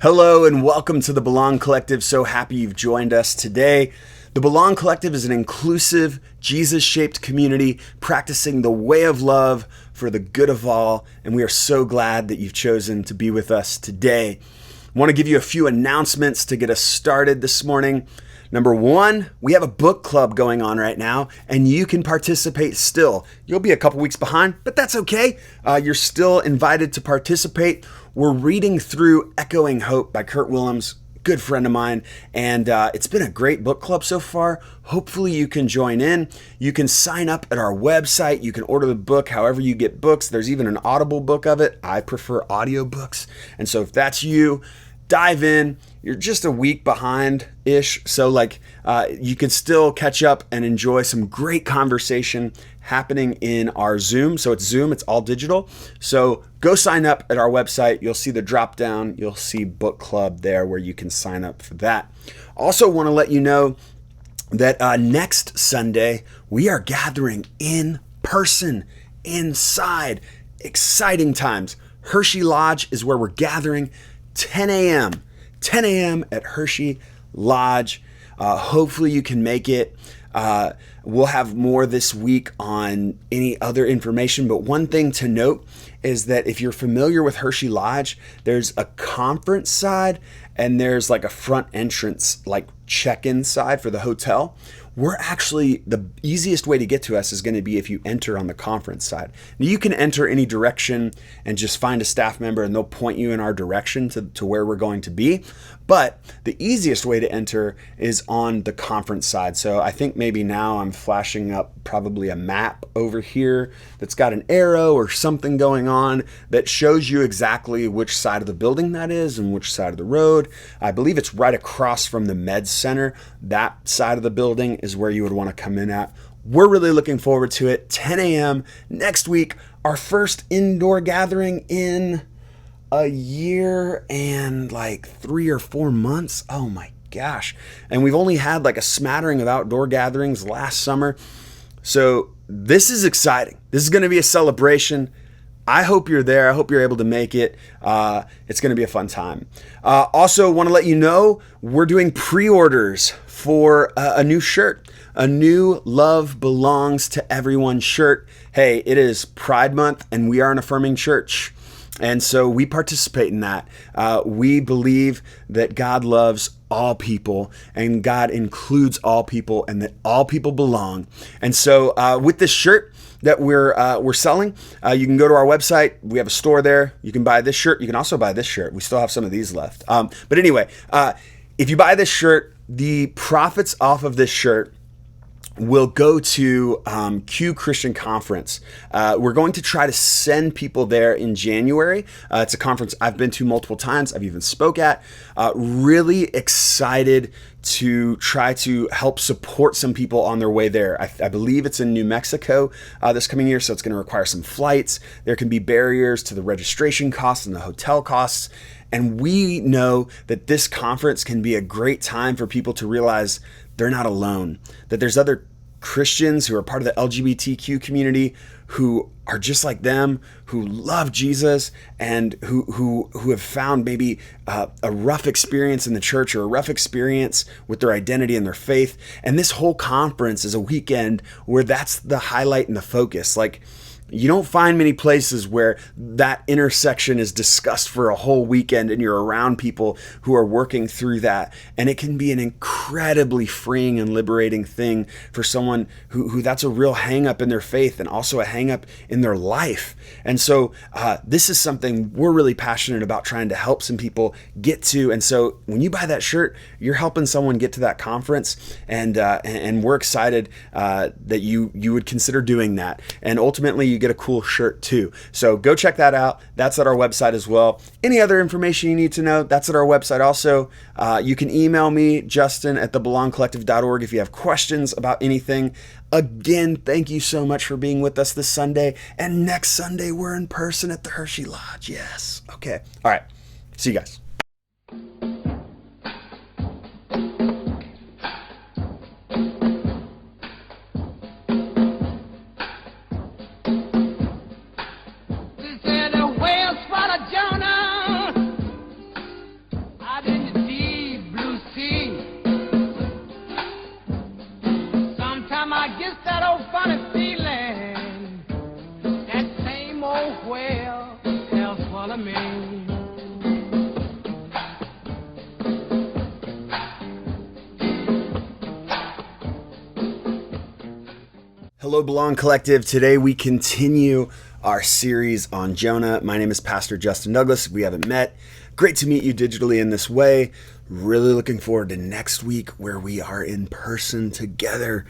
Hello and welcome to the Belong Collective. So happy you've joined us today. The Belong Collective is an inclusive, Jesus-shaped community practicing the way of love for the good of all, and we are so glad that you've chosen to be with us today. I want to give you a few announcements to get us started this morning. Number one, we have a book club going on right now, and you can participate still. You'll be a couple weeks behind, but that's okay. You're still invited to participate. We're reading through Echoing Hope by Kurt Willems, good friend of mine, and it's been a great book club so far. Hopefully you can join in. You can sign up at our website. You can order the book however you get books. There's even an Audible book of it. I prefer audiobooks, and so if that's you, dive in. You're just a week behind-ish, so you can still catch up and enjoy some great conversation happening in our Zoom. So it's Zoom, it's all digital. So go sign up at our website. You'll see the drop down. You'll see book club there where you can sign up for that. Also want to let you know that next Sunday, we are gathering in person, inside. Exciting times. Hershey Lodge is where we're gathering. 10 a.m. at Hershey Lodge. Hopefully you can make it. We'll have more this week on any other information, but one thing to note is that if you're familiar with Hershey Lodge, there's a conference side and there's like a front entrance, like check-in side for the hotel. We're actually, the easiest way to get to us is going to be if you enter on the conference side. Now, you can enter any direction and just find a staff member and they'll point you in our direction to where we're going to be. But the easiest way to enter is on the conference side. So I think maybe now I'm flashing up probably a map over here that's got an arrow or something going on that shows you exactly which side of the building that is and which side of the road. I believe it's right across from the Med Center. That side of the building is where you would want to come in at. We're really looking forward to it. 10 a.m. next week, our first indoor gathering in a year and 3 or 4 months. Oh my gosh. And we've only had a smattering of outdoor gatherings last summer. So this is exciting. This is going to be a celebration. I hope you're there. I hope you're able to make it. It's going to be a fun time. Also want to let you know we're doing pre-orders for a new shirt, a new Love Belongs to Everyone shirt. Hey, it is Pride Month and we are an affirming church. And so we participate in that. We believe that God loves all people and God includes all people and that all people belong. And so with this shirt that we're selling, you can go to our website. We have a store there. You can buy this shirt. You can also buy this shirt. We still have some of these left. But anyway, if you buy this shirt, the profits off of this shirt will go to Q Christian Conference. We're going to try to send people there in January. It's a conference I've been to multiple times. I've even spoke at. Really excited to try to help support some people on their way there. I believe it's in New Mexico this coming year, so it's going to require some flights. There can be barriers to the registration costs and the hotel costs. And we know that this conference can be a great time for people to realize they're not alone, that there's other Christians who are part of the LGBTQ community who are just like them, who love Jesus and who have found maybe a rough experience in the church or a rough experience with their identity and their faith. And this whole conference is a weekend where that's the highlight and the focus. You don't find many places where that intersection is discussed for a whole weekend and you're around people who are working through that. And it can be an incredibly freeing and liberating thing for someone who that's a real hang up in their faith and also a hang up in their life. And so this is something we're really passionate about trying to help some people get to. And so when you buy that shirt, you're helping someone get to that conference. And we're excited that you would consider doing that. And ultimately, you get a cool shirt too. So go check that out. That's at our website as well. Any other information you need to know, that's at our website also. You can email me, justin@thebelongcollective.org, if you have questions about anything. Again, thank you so much for being with us this Sunday. And next Sunday, we're in person at the Hershey Lodge. Yes. Okay. All right. See you guys. me. Hello, Belong Collective. Today we continue our series on Jonah. My name is Pastor Justin Douglas. If we haven't met, great to meet you digitally in this way. Really looking forward to next week where we are in person together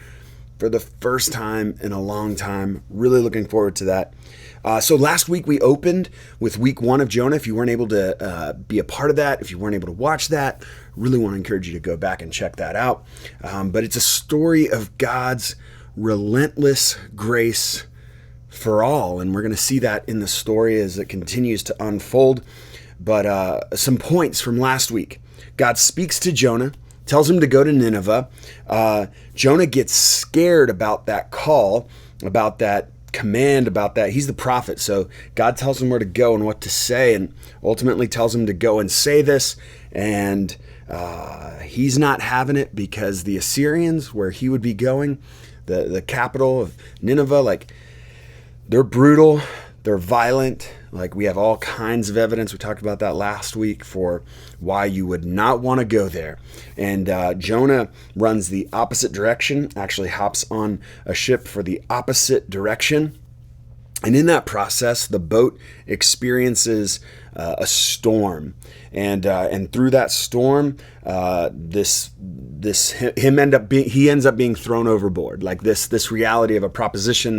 for the first time in a long time. Really looking forward to that. So last week we opened with week 1 of Jonah. If you weren't able to be a part of that, if you weren't able to watch that, really want to encourage you to go back and check that out. But it's a story of God's relentless grace for all, and we're going to see that in the story as it continues to unfold. But some points from last week. God speaks to Jonah, tells him to go to Nineveh. Jonah gets scared about that call, about that command, about that. He's the prophet, so God tells him where to go and what to say, and ultimately tells him to go and say this. And he's not having it because the Assyrians, where he would be going, the capital of Nineveh, like, they're brutal, they're violent. Like, we have all kinds of evidence. We talked about that last week for why you would not want to go there. And Jonah runs the opposite direction, actually hops on a ship for the opposite direction. And in that process, the boat experiences a storm, and through that storm, he ends up being thrown overboard. Like this reality of a proposition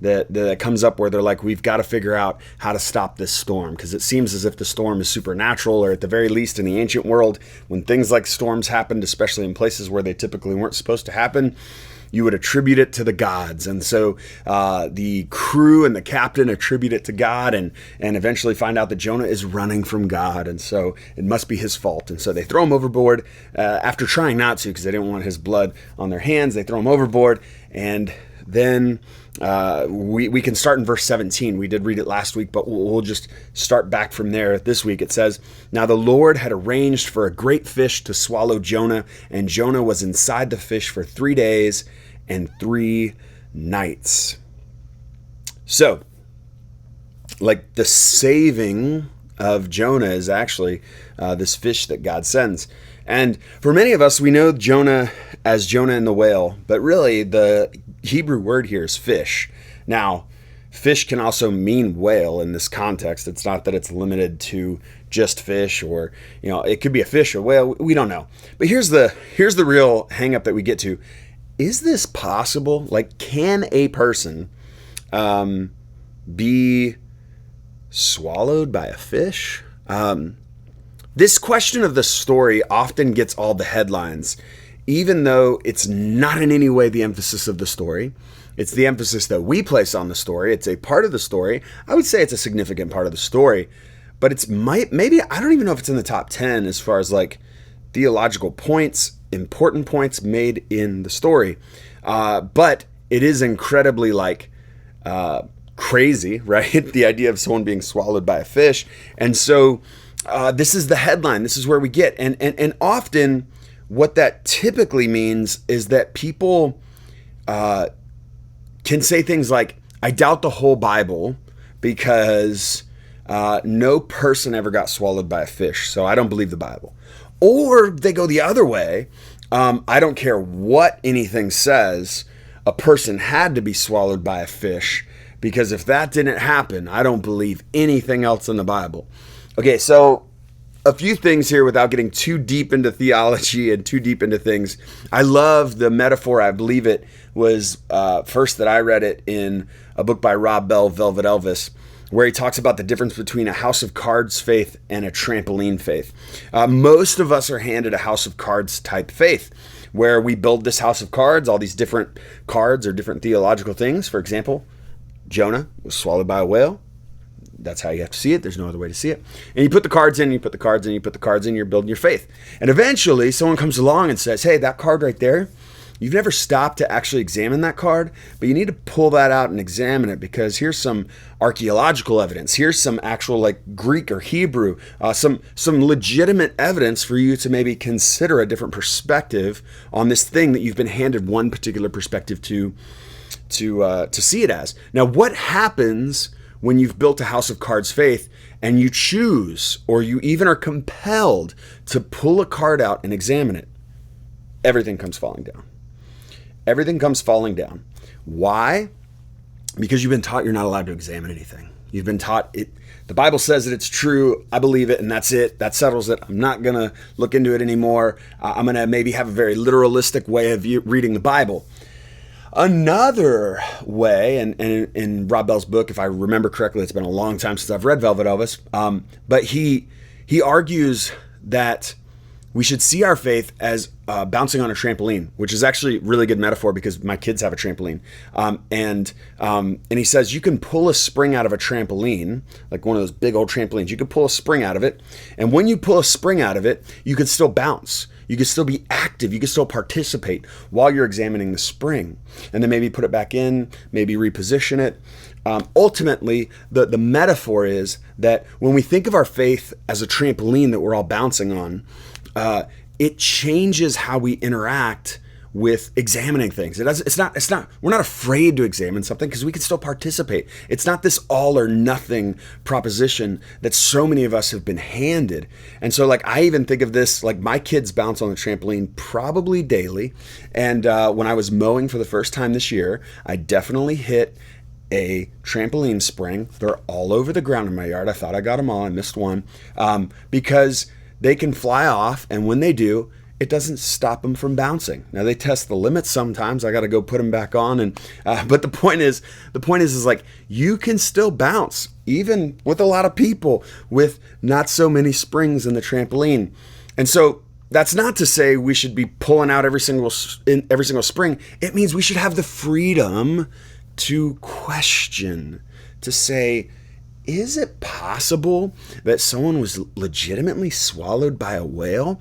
that comes up where they're like, we've got to figure out how to stop this storm, because it seems as if the storm is supernatural, or at the very least in the ancient world, when things like storms happened, especially in places where they typically weren't supposed to happen, you would attribute it to the gods. And so the crew and the captain attribute it to God, and eventually find out that Jonah is running from God, and so it must be his fault. And so they throw him overboard after trying not to, because they didn't want his blood on their hands. They throw him overboard, and then we can start in verse 17. We did read it last week, but we'll just start back from there this week. It says, "Now the Lord had arranged for a great fish to swallow Jonah, and Jonah was inside the fish for 3 days and 3 nights." So, like, the saving of Jonah is actually this fish that God sends. And for many of us, we know Jonah as Jonah and the whale, but really the Hebrew word here is fish. Now, fish can also mean whale in this context. It's not that it's limited to just fish, or, it could be a fish or whale. We don't know. But here's the real hang up that we get to. Is this possible? Like, can a person be swallowed by a fish? This question of the story often gets all the headlines, even though it's not in any way the emphasis of the story. It's the emphasis that we place on the story. It's a part of the story. I would say it's a significant part of the story, but it's maybe, I don't even know if it's in the top 10 as far as like theological points, important points made in the story. But it is incredibly crazy, right? The idea of someone being swallowed by a fish. And so this is the headline. This is where we get. And often what that typically means is that people can say things like, I doubt the whole Bible because no person ever got swallowed by a fish, so I don't believe the Bible. Or they go the other way. I don't care what anything says, a person had to be swallowed by a fish, because if that didn't happen, I don't believe anything else in the Bible. Okay, so a few things here without getting too deep into theology and too deep into things. I love the metaphor. I believe it was first that I read it in a book by Rob Bell, Velvet Elvis, where he talks about the difference between a house of cards faith and a trampoline faith. Most of us are handed a house of cards type faith, where we build this house of cards, all these different cards or different theological things. For example, Jonah was swallowed by a whale. That's how you have to see it. There's no other way to see it. And you put the cards in, you put the cards in, you put the cards in, you're building your faith. And eventually someone comes along and says, hey, that card right there, you've never stopped to actually examine that card, but you need to pull that out and examine it, because here's some archaeological evidence. Here's some actual like Greek or Hebrew, some legitimate evidence for you to maybe consider a different perspective on this thing that you've been handed one particular perspective to see it as. Now, what happens when you've built a house of cards faith and you choose, or you even are compelled to pull a card out and examine it, everything comes falling down. Everything comes falling down. Why? Because you've been taught you're not allowed to examine anything. You've been taught it. The Bible says that it's true. I believe it, and that's it. That settles it. I'm not going to look into it anymore. I'm going to maybe have a very literalistic way of reading the Bible. Another way, and in Rob Bell's book, if I remember correctly, it's been a long time since I've read Velvet Elvis, but he argues that we should see our faith as bouncing on a trampoline, which is actually a really good metaphor because my kids have a trampoline. And he says you can pull a spring out of a trampoline, like one of those big old trampolines. You can pull a spring out of it. And when you pull a spring out of it, you can still bounce. You can still be active. You can still participate while you're examining the spring. And then maybe put it back in, maybe reposition it. Ultimately, the metaphor is that when we think of our faith as a trampoline that we're all bouncing on, it changes how we interact with examining things. We're not afraid to examine something because we can still participate. It's not this all or nothing proposition that so many of us have been handed. And so like, I even think of this, like my kids bounce on the trampoline probably daily. And when I was mowing for the first time this year, I definitely hit a trampoline spring. They're all over the ground in my yard. I thought I got them all. I missed one because they can fly off, and when they do, it doesn't stop them from bouncing. Now they test the limits sometimes. I got to go put them back on, and but the point is like you can still bounce even with a lot of people with not so many springs in the trampoline. And so that's not to say we should be pulling out every single spring. It means we should have the freedom to question, to say, is it possible that someone was legitimately swallowed by a whale?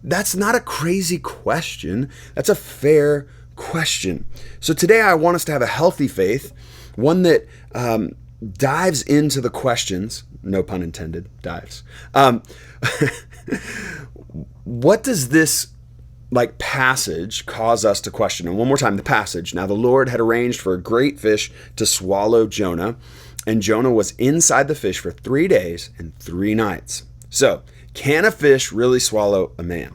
That's not a crazy question. That's a fair question. So today I want us to have a healthy faith, one that dives into the questions, no pun intended, dives. What does this passage cause us to question? And one more time, the passage. Now the Lord had arranged for a great fish to swallow Jonah, and Jonah was inside the fish for 3 days and 3 nights. So, can a fish really swallow a man?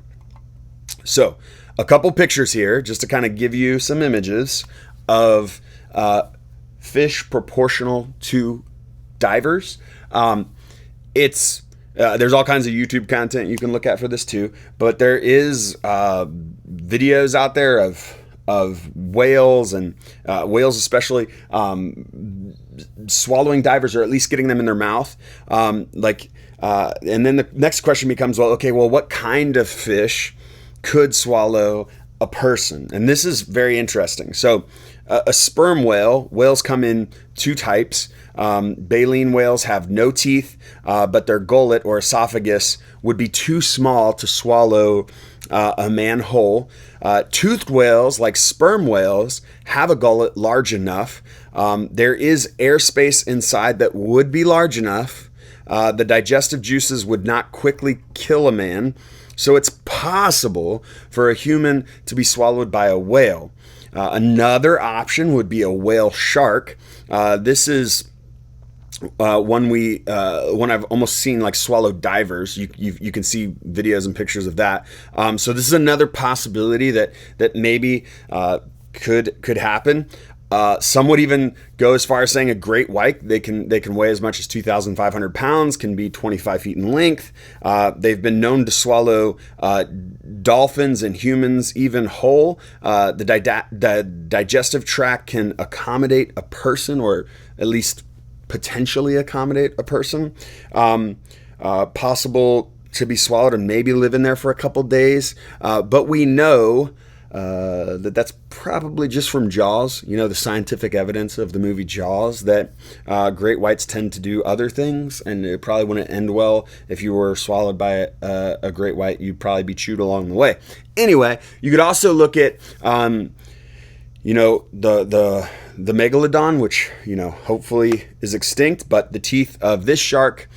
So, a couple pictures here, just to kind of give you some images of fish proportional to divers. There's all kinds of YouTube content you can look at for this too, but there is videos out there of whales and whales especially swallowing divers, or at least getting them in their mouth. And then the next question becomes, well, what kind of fish could swallow a person? And this is very interesting. So a sperm whale, whales come in 2 types. Baleen whales have no teeth, but their gullet or esophagus would be too small to swallow a man whole. Toothed whales, like sperm whales, have a gullet large enough. There is airspace inside that would be large enough. The digestive juices would not quickly kill a man. So it's possible for a human to be swallowed by a whale. Another option would be a whale shark. This is one I've almost seen swallow divers. You can see videos and pictures of that. So this is another possibility that maybe could happen. Some would even go as far as saying a great white. They can weigh as much as 2,500 pounds, can be 25 feet in length. They've been known to swallow dolphins and humans even whole. The digestive tract can accommodate a person, or at least potentially accommodate a person. Possible to be swallowed and maybe live in there for a couple days. But we know that's probably just from Jaws, the scientific evidence of the movie Jaws, that great whites tend to do other things, and it probably wouldn't end well if you were swallowed by a great white. You'd probably be chewed along the way. Anyway, you could also look at the megalodon, which hopefully is extinct, but the teeth of this shark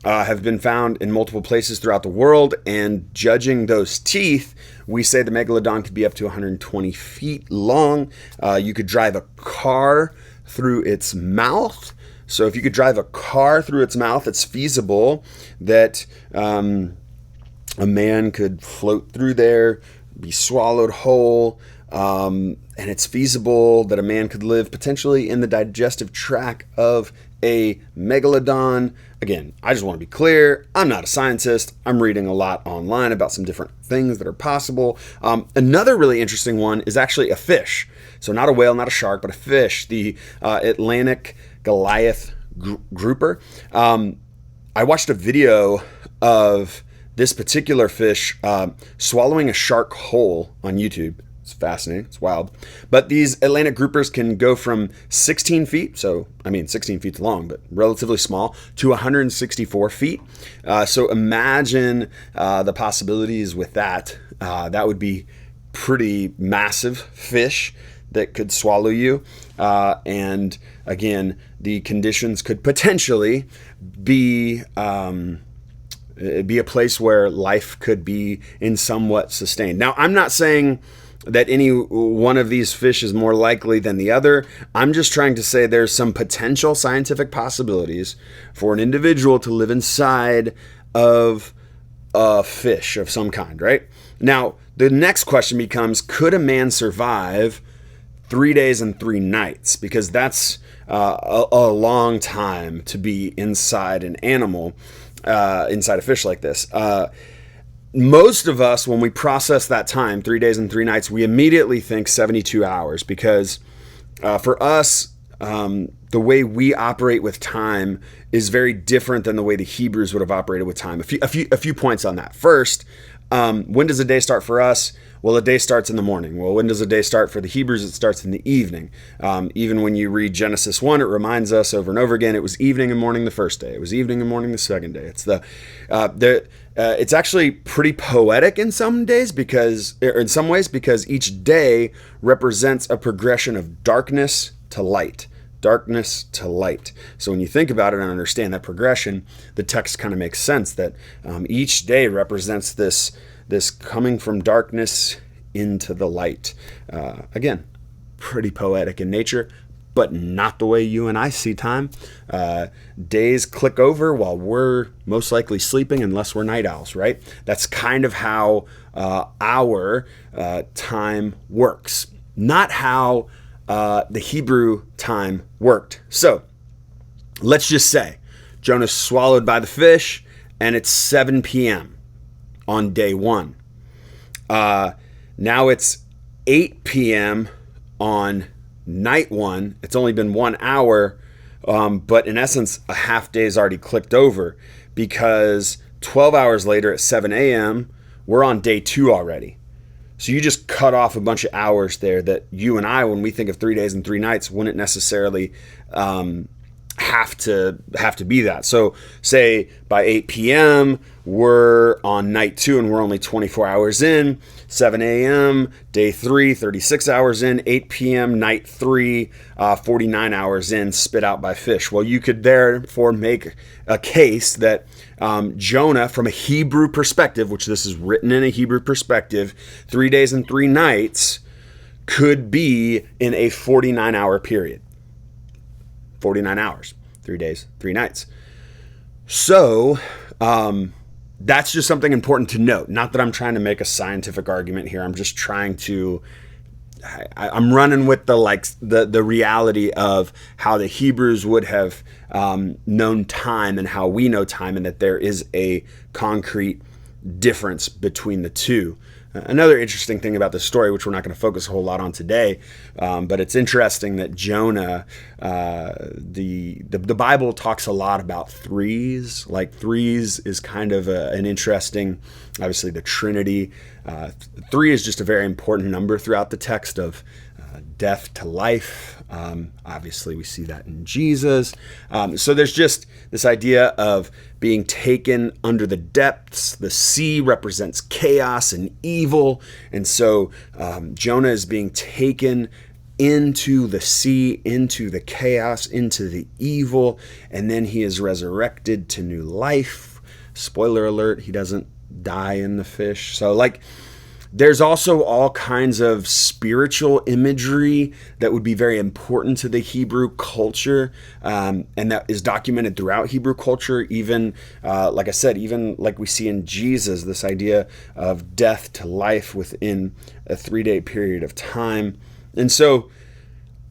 have been found in multiple places throughout the world, and judging those teeth, we say the megalodon could be up to 120 feet long. You could drive a car through its mouth. So if you could drive a car through its mouth, it's feasible that a man could float through there, be swallowed whole, and it's feasible that a man could live potentially in the digestive tract of a megalodon. Again, I just want to be clear, I'm not a scientist. I'm reading a lot online about some different things that are possible. Another really interesting one is actually a fish. So not a whale, not a shark, but a fish, the Atlantic Goliath grouper. I watched a video of this particular fish swallowing a shark whole on YouTube. It's fascinating. It's wild. But these Atlantic groupers can go from 16 feet, 16 feet's long, but relatively small, to 164 feet. So imagine the possibilities with that. That would be pretty massive fish that could swallow you. And again, the conditions could potentially be a place where life could be in somewhat sustained. Now, I'm not saying that any one of these fish is more likely than the other. I'm just trying to say there's some potential scientific possibilities for an individual to live inside of a fish of some kind, right? Now, the next question becomes, could a man survive 3 days and 3 nights? Because that's a long time to be inside an animal, inside a fish like this. Most of us, when we process that time, 3 days and 3 nights, we immediately think 72 hours because for us, the way we operate with time is very different than the way the Hebrews would have operated with time. A few points on that. First, when does a day start for us? Well, a day starts in the morning. Well, when does a day start for the Hebrews? It starts in the evening. Even when you read Genesis 1, it reminds us over and over again, it was evening and morning the first day. It was evening and morning the second day. It's actually pretty poetic in some ways because each day represents a progression of darkness to light. Darkness to light. So when you think about it and understand that progression, the text kind of makes sense that each day represents this coming from darkness into the light. Again, pretty poetic in nature, but not the way you and I see time. Days click over while we're most likely sleeping unless we're night owls, right? That's kind of how our time works, not how the Hebrew time worked. So let's just say Jonah's swallowed by the fish and it's 7 p.m. on day 1. Now it's 8 p.m. on night 1. It's only been 1 hour, but in essence, a half day's already clicked over because 12 hours later at 7 a.m., we're on day 2 already. So you just cut off a bunch of hours there that you and I, when we think of 3 days and 3 nights, wouldn't necessarily have to be that. So say by 8 p.m. we're on night 2 and we're only 24 hours in. 7 a.m. day 3, 36 hours in. 8 p.m. night 3, 49 hours in, spit out by fish. Well, you could therefore make a case that Jonah, from a Hebrew perspective, which this is written in a Hebrew perspective, 3 days and 3 nights could be in a 49-hour period. 49 hours, 3 days, 3 nights. So that's just something important to note. Not that I'm trying to make a scientific argument here. I'm just trying to, I'm running with the reality of how the Hebrews would have known time and how we know time, and that there is a concrete difference between the two. Another interesting thing about this story, which we're not going to focus a whole lot on today, but it's interesting that Jonah, the Bible talks a lot about threes. Like threes is kind of an interesting, obviously the Trinity. 3 is just a very important number throughout the text of death to life. Obviously, we see that in Jesus. So there's just this idea of being taken under the depths. The sea represents chaos and evil. And so Jonah is being taken into the sea, into the chaos, into the evil. And then he is resurrected to new life. Spoiler alert, he doesn't die in the fish. So There's also all kinds of spiritual imagery that would be very important to the Hebrew culture, and that is documented throughout Hebrew culture. Even, like I said, even like we see in Jesus, this idea of death to life within a 3-day period of time. And so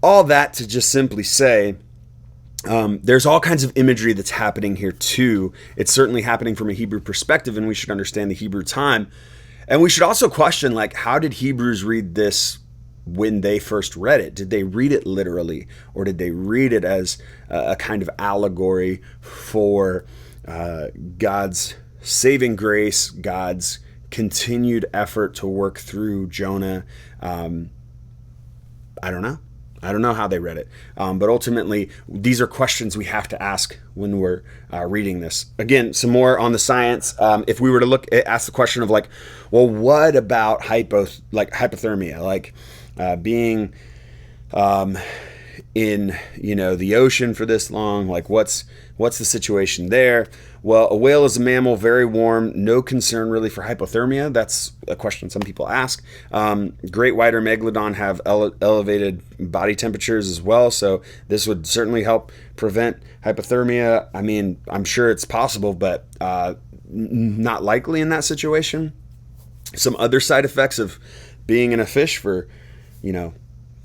all that to just simply say, there's all kinds of imagery that's happening here too. It's certainly happening from a Hebrew perspective, and we should understand the Hebrew time. And we should also question, like, how did Hebrews read this when they first read it? Did they read it literally, or did they read it as a kind of allegory for God's saving grace, God's continued effort to work through Jonah? I don't know. I don't know how they read it. But ultimately, these are questions we have to ask when we're reading this. Again, some more on the science. If we were to ask the question of, like, well, what about hypothermia? Like being in, the ocean for this long, like what's the situation there? Well, a whale is a mammal, very warm, no concern really for hypothermia. That's a question some people ask. Great white or megalodon have elevated body temperatures as well, so this would certainly help prevent hypothermia. I mean, I'm sure it's possible, but not likely in that situation. Some other side effects of being in a fish for,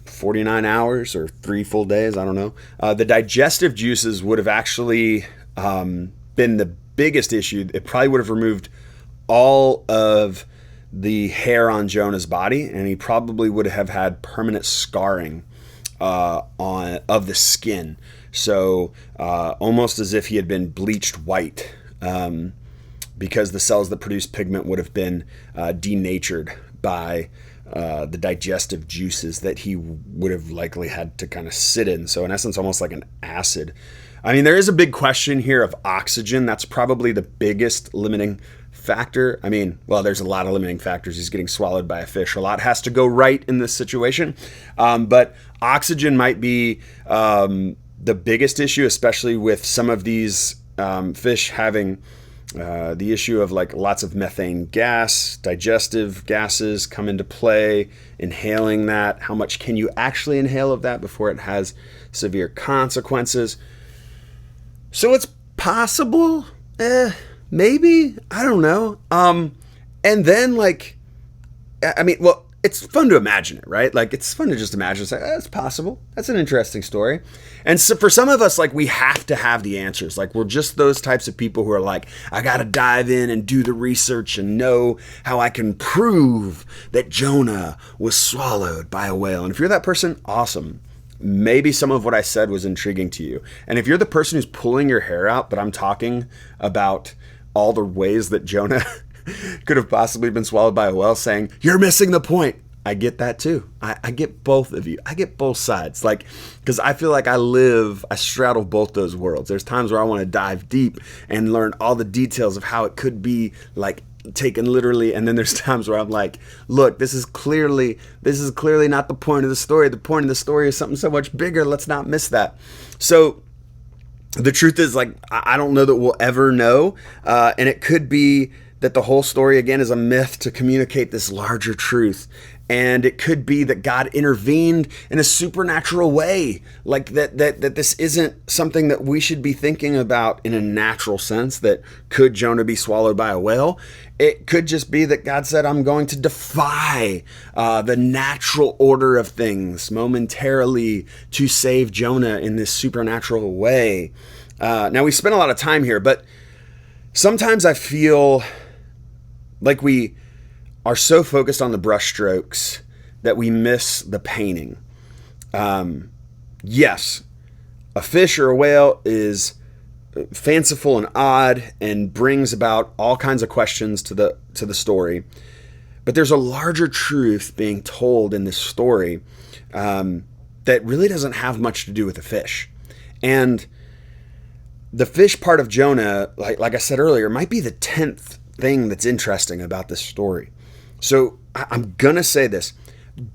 49 hours or 3 full days, I don't know. The digestive juices would have actually been the biggest issue. It probably would have removed all of the hair on Jonah's body, and he probably would have had permanent scarring of the skin. So almost as if he had been bleached white, because the cells that produce pigment would have been denatured by the digestive juices that he would have likely had to kind of sit in. So in essence, almost like an acid. I mean, there is a big question here of oxygen. That's probably the biggest limiting factor. I mean, well, there's a lot of limiting factors. He's getting swallowed by a fish. A lot has to go right in this situation. But oxygen might be the biggest issue, especially with some of these fish having the issue of like lots of methane gas, digestive gases come into play, inhaling that. How much can you actually inhale of that before it has severe consequences? So it's possible, maybe, I don't know. And then it's fun to imagine it, right? Like, it's fun to just imagine. It's like, it's possible. That's an interesting story. And so for some of us, like, we have to have the answers. Like, we're just those types of people who are like, I got to dive in and do the research and know how I can prove that Jonah was swallowed by a whale. And if you're that person, awesome. Maybe some of what I said was intriguing to you. And if you're the person who's pulling your hair out, but I'm talking about all the ways that Jonah could have possibly been swallowed by a whale, saying, you're missing the point. I get that too. I get both of you. I get both sides. Like, because I feel like I straddle both those worlds. There's times where I want to dive deep and learn all the details of how it could be, like, taken literally, and then there's times where I'm like, look, this is clearly not the point of the story. The point of the story is something so much bigger. Let's not miss that. So the truth is, like, I don't know that we'll ever know, and it could be that the whole story again is a myth to communicate this larger truth. And it could be that God intervened in a supernatural way, like that this isn't something that we should be thinking about in a natural sense, that could Jonah be swallowed by a whale? It could just be that God said, I'm going to defy the natural order of things momentarily to save Jonah in this supernatural way. Now, we spent a lot of time here, but sometimes I feel like we are so focused on the brushstrokes that we miss the painting. Yes, a fish or a whale is fanciful and odd and brings about all kinds of questions to the story. But there's a larger truth being told in this story that really doesn't have much to do with the fish. And the fish part of Jonah, like I said earlier, might be the 10th thing that's interesting about this story. So I'm going to say this.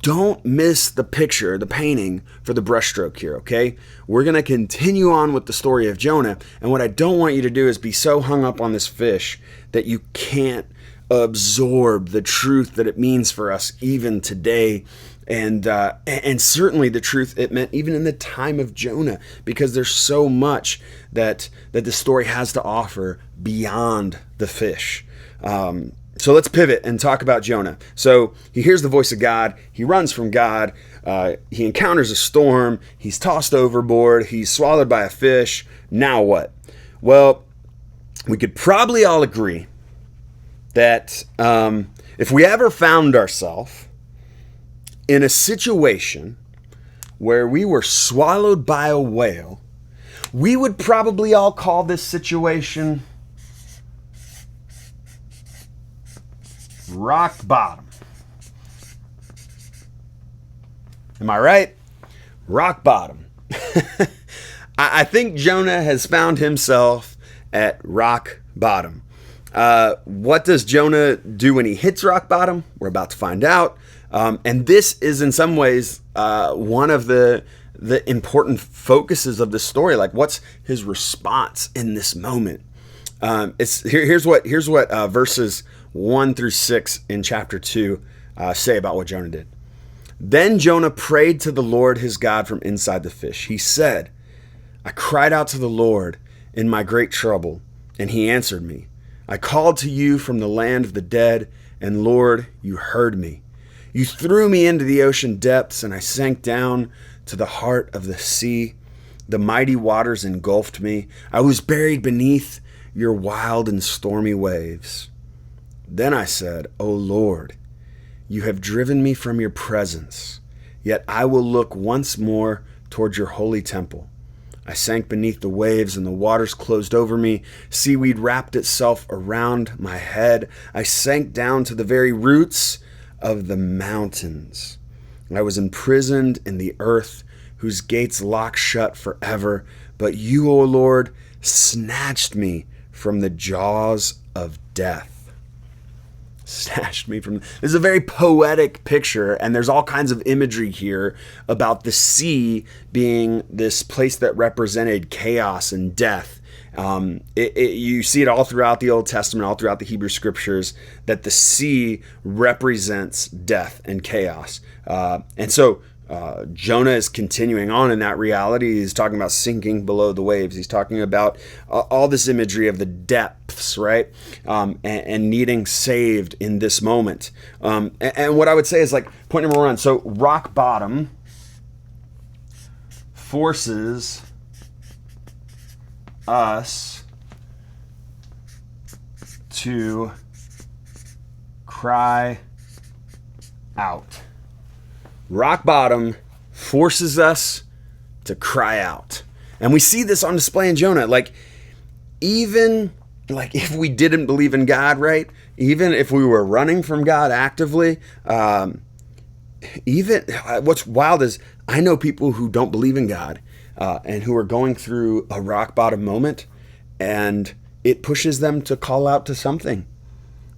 Don't miss the picture, the painting for the brushstroke here, okay? We're going to continue on with the story of Jonah. And what I don't want you to do is be so hung up on this fish that you can't absorb the truth that it means for us even today. And certainly the truth it meant even in the time of Jonah, because there's so much that the story has to offer beyond the fish. So let's pivot and talk about Jonah. So he hears the voice of God. He runs from God. He encounters a storm. He's tossed overboard. He's swallowed by a fish. Now what? Well, we could probably all agree that if we ever found ourselves in a situation where we were swallowed by a whale, we would probably all call this situation rock bottom. Am I right? Rock bottom. I think Jonah has found himself at rock bottom. What does Jonah do when he hits rock bottom? We're about to find out. And this is in some ways one of the important focuses of the story. Like, what's his response in this moment? Here's what verses 1 through 6 in chapter 2 say about what Jonah did. Then Jonah prayed to the Lord his God from inside the fish. He said, I cried out to the Lord in my great trouble, and he answered me. I called to you from the land of the dead, and Lord, you heard me. You threw me into the ocean depths, and I sank down to the heart of the sea. The mighty waters engulfed me. I was buried beneath your wild and stormy waves. Then I said, O Lord, you have driven me from your presence, yet I will look once more toward your holy temple. I sank beneath the waves and the waters closed over me. Seaweed wrapped itself around my head. I sank down to the very roots of the mountains. I was imprisoned in the earth, whose gates lock shut forever. But you, O Lord, snatched me from the jaws of death. Snatched me from... This is a very poetic picture, and there's all kinds of imagery here about the sea being this place that represented chaos and death. You see it all throughout the Old Testament, all throughout the Hebrew Scriptures, that the sea represents death and chaos. And so Jonah is continuing on in that reality. He's talking about sinking below the waves. He's talking about all this imagery of the depths, right? And needing saved in this moment. And what I would say is, like, point number one. So rock bottom forces us to cry out. Rock bottom forces us to cry out. And we see this on display in Jonah. Even if we didn't believe in God, right? Even if we were running from God actively, what's wild is I know people who don't believe in God and who are going through a rock bottom moment, and it pushes them to call out to something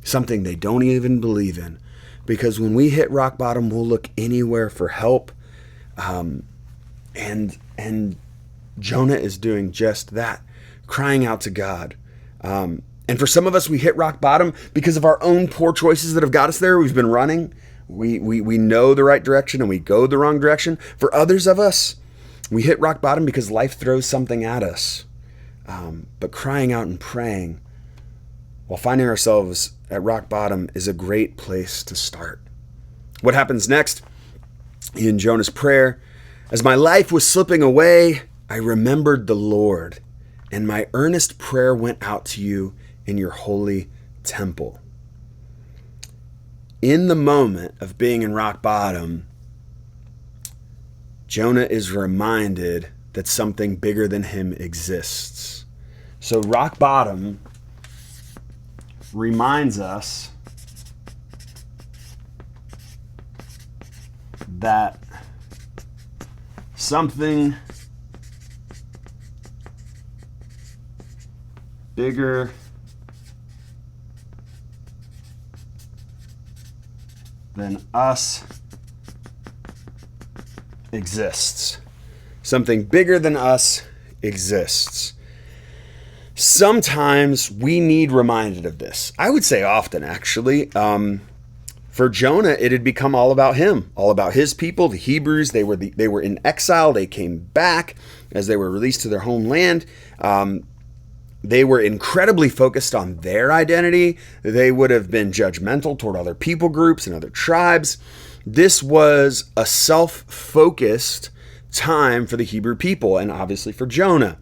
they don't even believe in. Because when we hit rock bottom, we'll look anywhere for help. And Jonah is doing just that, crying out to God. And for some of us, we hit rock bottom because of our own poor choices that have got us there. We've been running. We know the right direction and we go the wrong direction. For others of us, we hit rock bottom because life throws something at us. But crying out and praying while finding ourselves at rock bottom is a great place to start. What happens next in Jonah's prayer? As my life was slipping away, I remembered the Lord, and my earnest prayer went out to you in your holy temple. In the moment of being in rock bottom, Jonah is reminded that something bigger than him exists. So rock bottom reminds us that something bigger than us exists. Something bigger than us exists. Sometimes we need reminded of this. I would say often, actually. For Jonah, it had become all about him, all about his people, the Hebrews. They were in exile. They came back as they were released to their homeland. They were incredibly focused on their identity. They would have been judgmental toward other people groups and other tribes. This was a self-focused time for the Hebrew people and obviously for Jonah.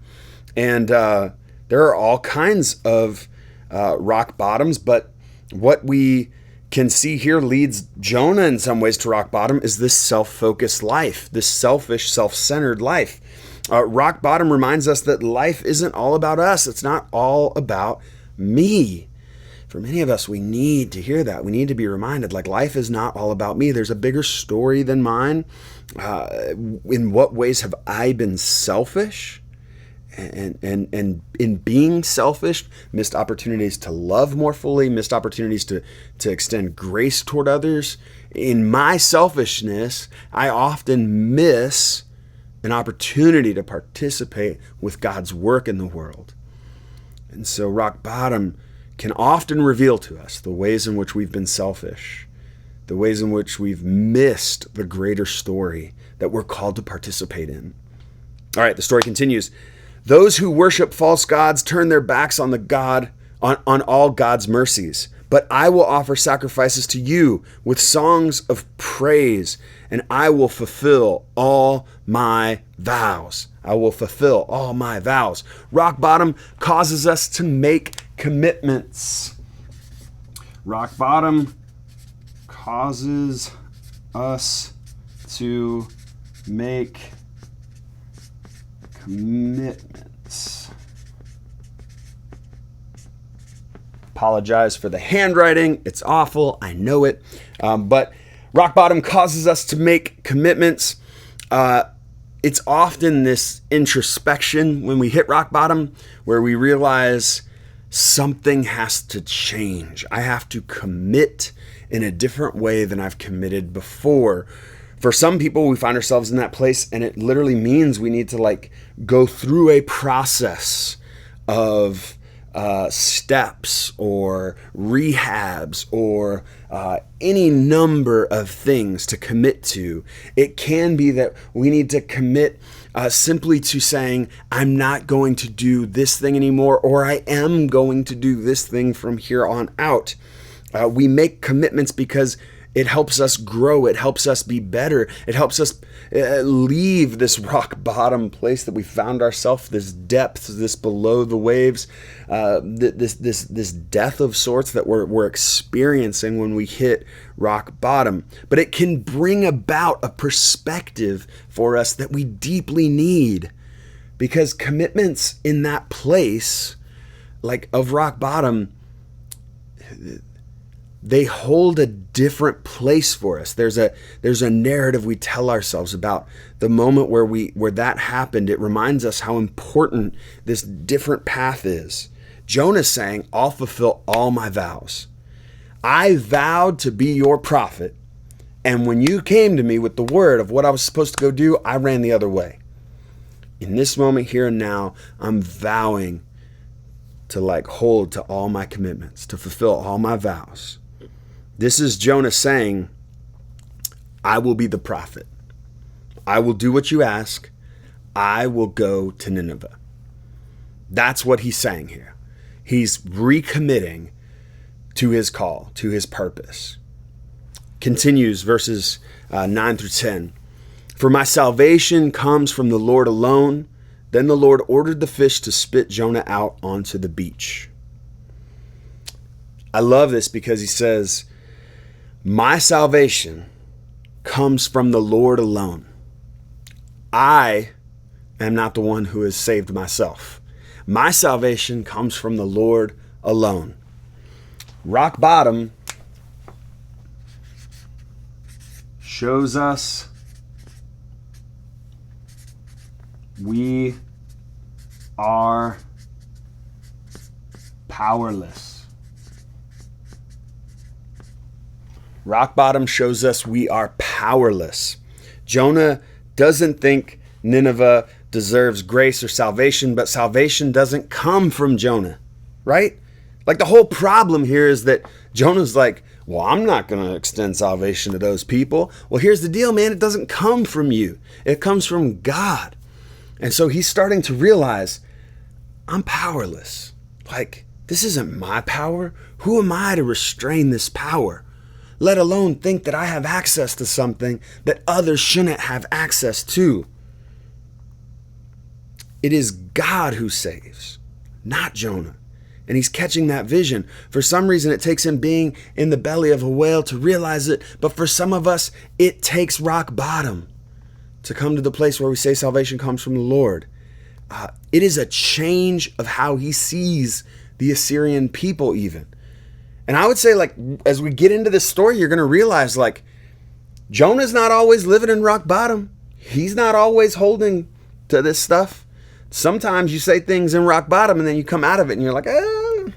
And there are all kinds of rock bottoms, but what we can see here leads Jonah in some ways to rock bottom is this self-focused life, this selfish, self-centered life. Rock bottom reminds us that life isn't all about us. It's not all about me. For many of us, we need to hear that. We need to be reminded, like, life is not all about me. There's a bigger story than mine. In what ways have I been selfish? And in being selfish, missed opportunities to love more fully, missed opportunities to extend grace toward others. In my selfishness, I often miss an opportunity to participate with God's work in the world. And so rock bottom can often reveal to us the ways in which we've been selfish, the ways in which we've missed the greater story that we're called to participate in. All right, the story continues. Those who worship false gods turn their backs on on all God's mercies. But I will offer sacrifices to you with songs of praise, and I will fulfill all my vows. I will fulfill all my vows. Rock bottom causes us to make commitments. Rock bottom causes us to make commitments. Apologize for the handwriting. It's awful. I know it. But rock bottom causes us to make commitments. It's often this introspection when we hit rock bottom where we realize something has to change. I have to commit in a different way than I've committed before. For some people, we find ourselves in that place, and it literally means we need to go through a process of steps or rehabs or any number of things to commit to. It can be that we need to commit simply to saying, I'm not going to do this thing anymore, or I am going to do this thing from here on out. We make commitments because it helps us grow. It helps us be better. It helps us leave this rock bottom place that we found ourselves, this depth, this below the waves, this death of sorts that we're experiencing when we hit rock bottom. But it can bring about a perspective for us that we deeply need, because commitments in that place, of rock bottom, they hold a different place for us. There's a narrative we tell ourselves about the moment where that happened. It reminds us how important this different path is. Jonah's saying, I'll fulfill all my vows. I vowed to be your prophet, and when you came to me with the word of what I was supposed to go do, I ran the other way. In this moment here and now, I'm vowing to hold to all my commitments, to fulfill all my vows. This is Jonah saying, I will be the prophet. I will do what you ask. I will go to Nineveh. That's what he's saying here. He's recommitting to his call, to his purpose. Continues verses 9 through 10. For my salvation comes from the Lord alone. Then the Lord ordered the fish to spit Jonah out onto the beach. I love this because he says, my salvation comes from the Lord alone. I am not the one who has saved myself. My salvation comes from the Lord alone. Rock bottom shows us we are powerless. Rock bottom shows us we are powerless. Jonah doesn't think Nineveh deserves grace or salvation, but salvation doesn't come from Jonah, right? Like the whole problem here is that Jonah's like, well, I'm not going to extend salvation to those people. Well, here's the deal, man. It doesn't come from you. It comes from God. And so he's starting to realize, I'm powerless. Like, this isn't my power. Who am I to restrain this power? Let alone think that I have access to something that others shouldn't have access to. It is God who saves, not Jonah. And he's catching that vision. For some reason, it takes him being in the belly of a whale to realize it. But for some of us, it takes rock bottom to come to the place where we say salvation comes from the Lord. It is a change of how he sees the Assyrian people even. And I would say, like, as we get into this story, you're going to realize, like, Jonah's not always living in rock bottom. He's not always holding to this stuff. Sometimes you say things in rock bottom and then you come out of it and you're like,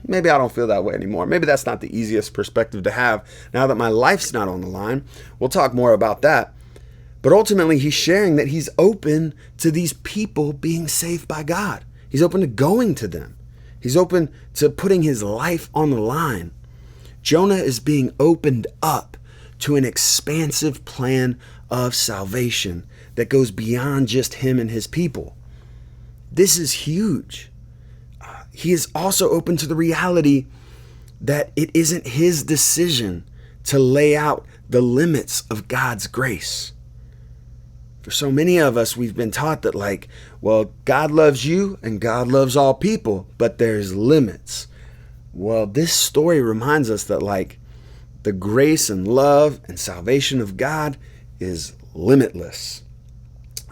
maybe I don't feel that way anymore. Maybe that's not the easiest perspective to have now that my life's not on the line. We'll talk more about that. But ultimately, he's sharing that he's open to these people being saved by God. He's open to going to them. He's open to putting his life on the line. Jonah is being opened up to an expansive plan of salvation that goes beyond just him and his people. This is huge. He is also open to the reality that it isn't his decision to lay out the limits of God's grace. For so many of us, we've been taught that, like, well, God loves you and God loves all people, but there's limits. Well, this story reminds us that, like, the grace and love and salvation of God is limitless.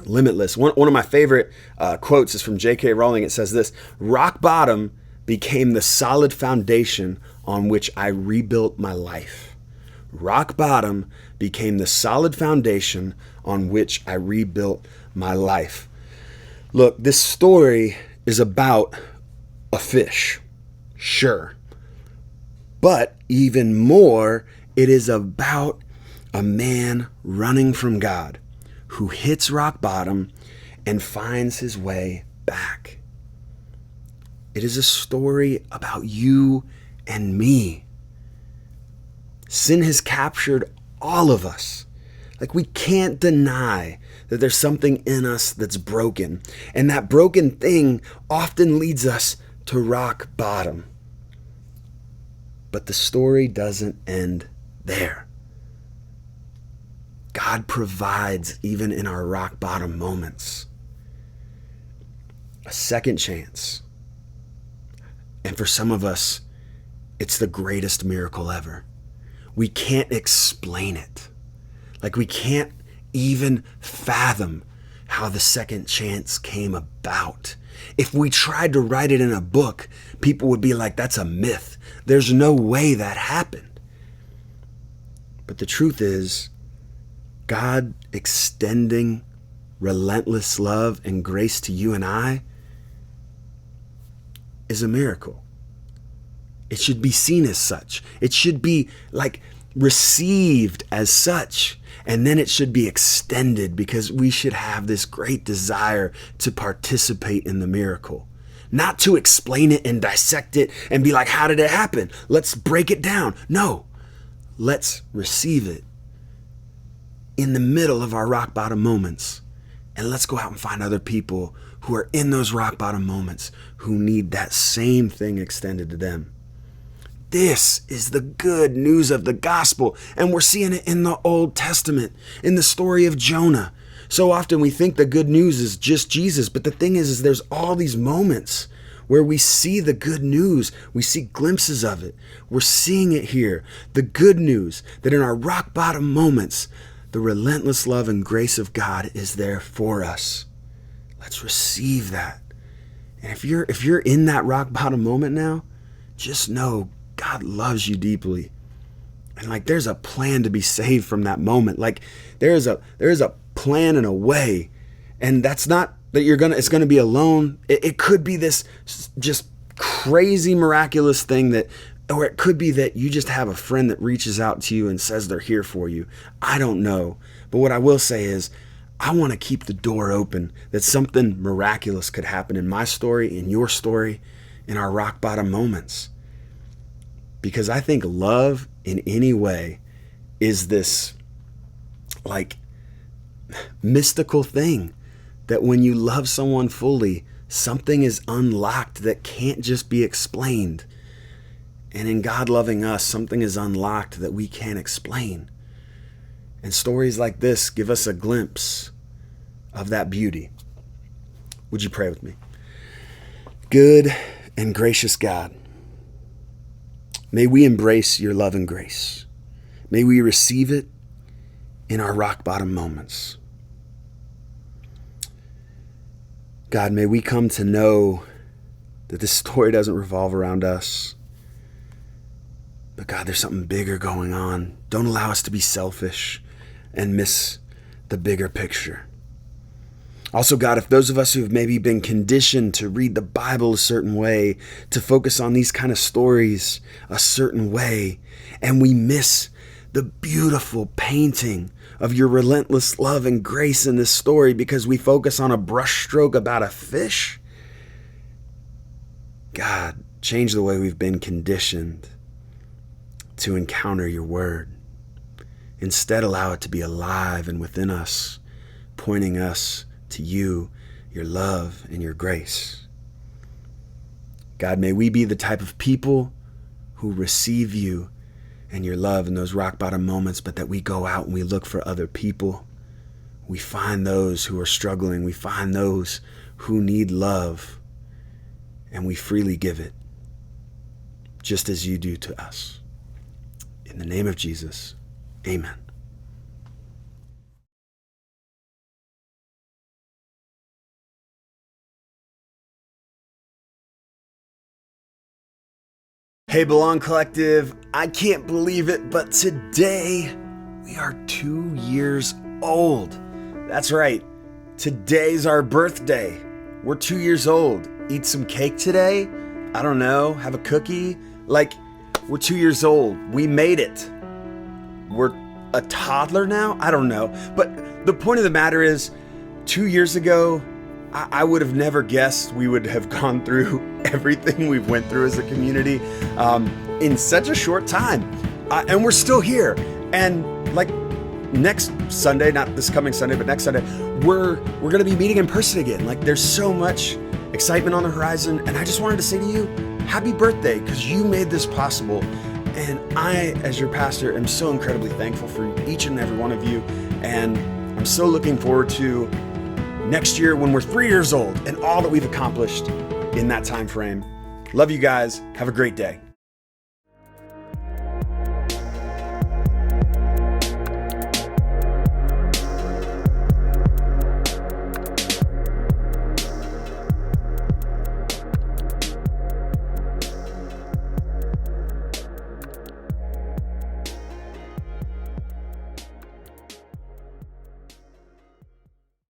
Limitless. One of my favorite quotes is from J.K. Rowling. It says this: rock bottom became the solid foundation on which I rebuilt my life. Rock bottom became the solid foundation on which I rebuilt my life. Look, this story is about a fish, sure. But even more, it is about a man running from God who hits rock bottom and finds his way back. It is a story about you and me. Sin has captured all of us. Like, we can't deny that there's something in us that's broken. And that broken thing often leads us to rock bottom. But the story doesn't end there. God provides even in our rock bottom moments a second chance. And for some of us, it's the greatest miracle ever. We can't explain it. Like, we can't even fathom how the second chance came about. If we tried to write it in a book, people would be like, that's a myth. There's no way that happened. But the truth is, God extending relentless love and grace to you and I is a miracle. It should be seen as such. It should be like received as such. And then it should be extended, because we should have this great desire to participate in the miracle. Not to explain it and dissect it and be like, how did it happen? Let's break it down. No, let's receive it in the middle of our rock bottom moments. And let's go out and find other people who are in those rock bottom moments who need that same thing extended to them. This is the good news of the gospel, and we're seeing it in the Old Testament, in the story of Jonah. So often we think the good news is just Jesus, but the thing is there's all these moments where we see the good news. We see glimpses of it. We're seeing it here. The good news that in our rock bottom moments, the relentless love and grace of God is there for us. Let's receive that. And if you're in that rock bottom moment now, just know God loves you deeply. And like, there's a plan to be saved from that moment. Like, there is a plan and a way. And that's not that it's gonna be alone. It could be this just crazy miraculous thing or it could be that you just have a friend that reaches out to you and says they're here for you. I don't know. But what I will say is, I want to keep the door open that something miraculous could happen in my story, in your story, in our rock bottom moments. Because I think love in any way is this like mystical thing that when you love someone fully, something is unlocked that can't just be explained. And in God loving us, something is unlocked that we can't explain. And stories like this give us a glimpse of that beauty. Would you pray with me? Good and gracious God, may we embrace your love and grace. May we receive it in our rock bottom moments. God, may we come to know that this story doesn't revolve around us. But God, there's something bigger going on. Don't allow us to be selfish and miss the bigger picture. Also, God, if those of us who have maybe been conditioned to read the Bible a certain way, to focus on these kind of stories a certain way, and we miss the beautiful painting of your relentless love and grace in this story because we focus on a brushstroke about a fish, God, change the way we've been conditioned to encounter your word. Instead, allow it to be alive and within us, pointing us to you, your love, and your grace. God, may we be the type of people who receive you and your love in those rock bottom moments, but that we go out and we look for other people. We find those who are struggling. We find those who need love, and we freely give it, just as you do to us. In the name of Jesus, amen. Hey, Belong Collective, I can't believe it, but today we are 2 years old. That's right. Today's our birthday. We're 2 years old. Eat some cake today? I don't know. Have a cookie? We're 2 years old. We made it. We're a toddler now? I don't know. But the point of the matter is, 2 years ago, I would have never guessed we would have gone through everything we've went through as a community in such a short time. And we're still here. And next Sunday, not this coming Sunday, but next Sunday, we're going to be meeting in person again. There's so much excitement on the horizon. And I just wanted to say to you, happy birthday, because you made this possible. And I, as your pastor, am so incredibly thankful for each and every one of you. And I'm so looking forward to next year when we're 3 years old and all that we've accomplished in that time frame. Love you guys. Have a great day.